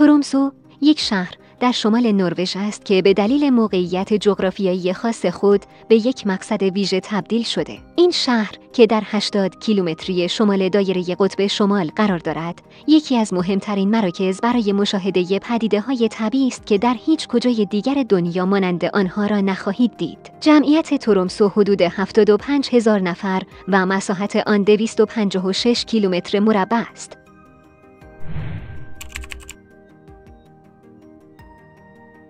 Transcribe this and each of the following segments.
ترومسو یک شهر در شمال نروژ است که به دلیل موقعیت جغرافیایی خاص خود به یک مقصد ویژه تبدیل شده. این شهر که در 80 کیلومتری شمال دایره قطب شمال قرار دارد، یکی از مهمترین مراکز برای مشاهده پدیده‌های طبیعی است که در هیچ کجای دیگر دنیا مانند آنها را نخواهید دید. جمعیت ترومسو حدود 75,000 نفر و مساحت آن 256 کیلومتر مربع است.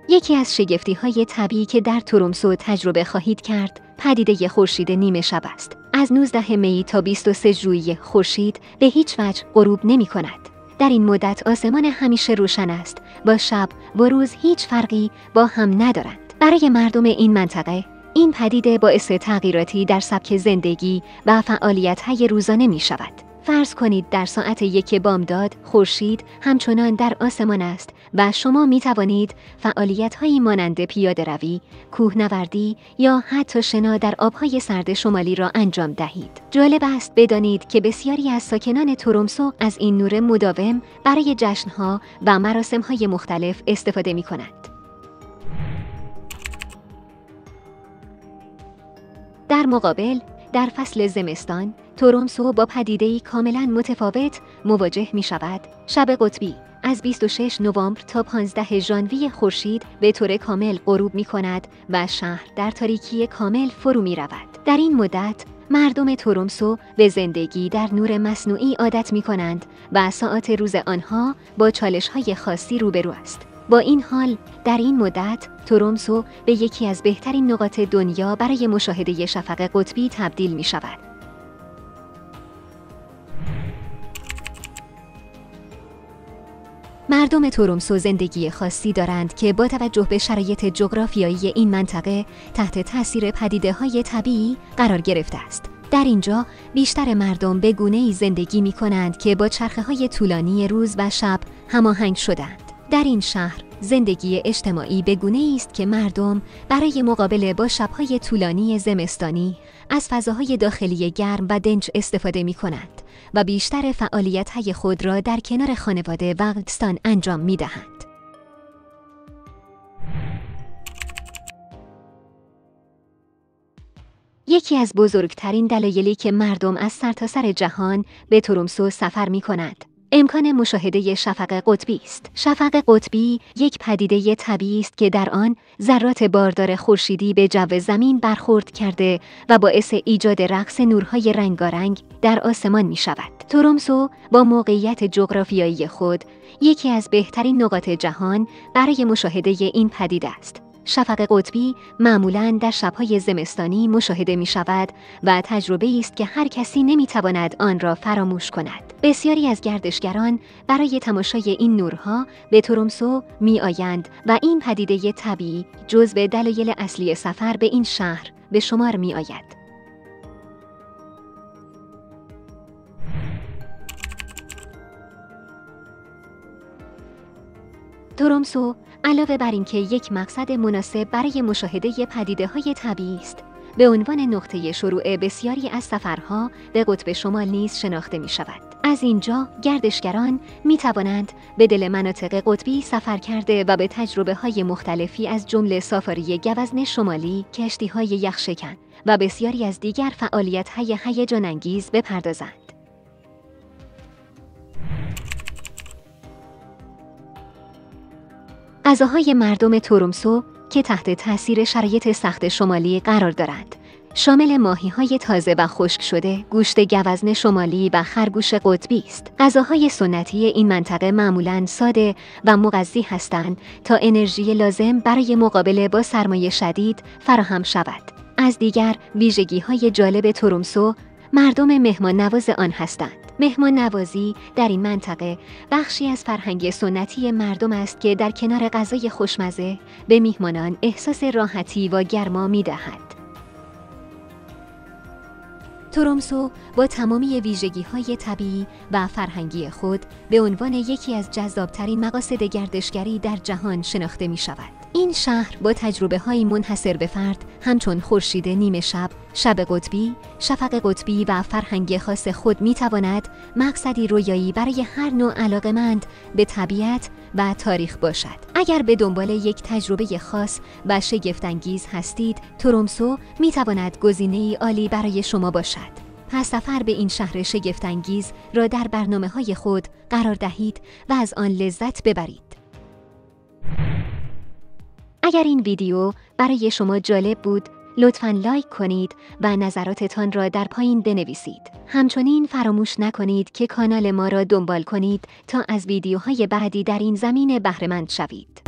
یکی از شگفتی‌های طبیعی که در ترومسو تجربه خواهید کرد، پدیده خورشید نیمه شب است. از 19 می تا 23 ژوئیه خورشید به هیچ وجه غروب نمی‌کند. در این مدت آسمان همیشه روشن است و شب و روز هیچ فرقی با هم ندارند. برای مردم این منطقه، این پدیده باعث تغییراتی در سبک زندگی و فعالیت‌های روزانه می‌شود. فرض کنید در ساعت 1 بامداد خورشید همچنان در آسمان است و شما می توانید فعالیت‌هایی مانند پیاده‌روی، کوهنوردی یا حتی شنا در آب‌های سرد شمالی را انجام دهید. جالب است بدانید که بسیاری از ساکنان ترومسو از این نور مداوم برای جشن‌ها و مراسم‌های مختلف استفاده می‌کنند. در مقابل، در فصل زمستان، ترومسو با پدیده‌ای کاملاً متفاوت مواجه می شود. شب قطبی از 26 نوامبر تا 15 ژانویه خورشید به طور کامل غروب می کند و شهر در تاریکی کامل فرو می رود. در این مدت، مردم ترومسو به زندگی در نور مصنوعی عادت می کنند و ساعات روز آنها با چالش‌های خاصی روبرو است. با این حال، در این مدت ترومسو به یکی از بهترین نقاط دنیا برای مشاهده شفق قطبی تبدیل می شود. مردم ترومسو زندگی خاصی دارند که با توجه به شرایط جغرافیایی این منطقه تحت تاثیر پدیده‌های طبیعی قرار گرفته است. در اینجا بیشتر مردم به گونه‌ای زندگی می کنند که با چرخه‌های طولانی روز و شب هماهنگ شدند. در این شهر زندگی اجتماعی به گونه‌ای است که مردم برای مقابله با شب‌های طولانی زمستانی از فضاهای داخلی گرم و دنج استفاده می‌کنند و بیشتر فعالیت‌های خود را در کنار خانواده و دوستان انجام می‌دهند. یکی از بزرگترین دلایلی که مردم از سرتاسر جهان به ترومسو سفر می‌کنند، امکان مشاهده شفق قطبی است. شفق قطبی یک پدیده طبیعی است که در آن ذرات باردار خورشیدی به جو زمین برخورد کرده و باعث ایجاد رقص نورهای رنگارنگ در آسمان می شود. ترومسو با موقعیت جغرافیایی خود یکی از بهترین نقاط جهان برای مشاهده این پدیده است. شفق قطبی معمولاً در شب‌های زمستانی مشاهده می شود و تجربه‌ای است که هر کسی نمی تواند آن را فراموش کند. بسیاری از گردشگران برای تماشای این نورها به ترومسو می آیند و این پدیده طبیعی جزو دلایل اصلی سفر به این شهر به شمار می آید. ترومسو علاوه بر اینکه یک مقصد مناسب برای مشاهده پدیده‌های طبیعی است، به عنوان نقطه شروع بسیاری از سفرها به قطب شمال نیز شناخته می شود. از اینجا گردشگران می توانند به دل مناطق قطبی سفر کرده و به تجربه‌های مختلفی از جمله سافاری گوزن شمالی، کشتی‌های یخشکن و بسیاری از دیگر فعالیت‌های هیجان‌انگیز بپردازند. غذاهای مردم ترومسو که تحت تاثیر شرایط سخت شمالی قرار دارند، شامل ماهی‌های تازه و خشک شده، گوشت گوزن شمالی و خرگوش قطبی است. غذاهای سنتی این منطقه معمولاً ساده و مغذی هستند تا انرژی لازم برای مقابله با سرمای شدید فراهم شود. از دیگر ویژگی‌های جالب ترومسو مردم مهمان نواز آن هستند. مهمان نوازی در این منطقه بخشی از فرهنگ سنتی مردم است که در کنار غذای خوشمزه به میهمانان احساس راحتی و گرما می‌دهد. ترومسو با تمامی ویژگی‌های طبیعی و فرهنگی خود به عنوان یکی از جذاب‌ترین مقاصد گردشگری در جهان شناخته می‌شود. این شهر با تجربه‌های منحصر به فرد همچون خورشید نیمه شب، شب قطبی، شفق قطبی و فرهنگ خاص خود می‌تواند مقصدی رویایی برای هر نوع علاقه‌مند به طبیعت و تاریخ باشد. اگر به دنبال یک تجربه خاص و شگفت‌انگیز هستید، ترومسو می‌تواند گزینه‌ای عالی برای شما باشد. پس سفر به این شهر شگفت‌انگیز را در برنامه‌های خود قرار دهید و از آن لذت ببرید. اگر این ویدیو برای شما جالب بود، لطفاً لایک کنید و نظراتتان را در پایین بنویسید. همچنین فراموش نکنید که کانال ما را دنبال کنید تا از ویدیوهای بعدی در این زمینه بهره مند شوید.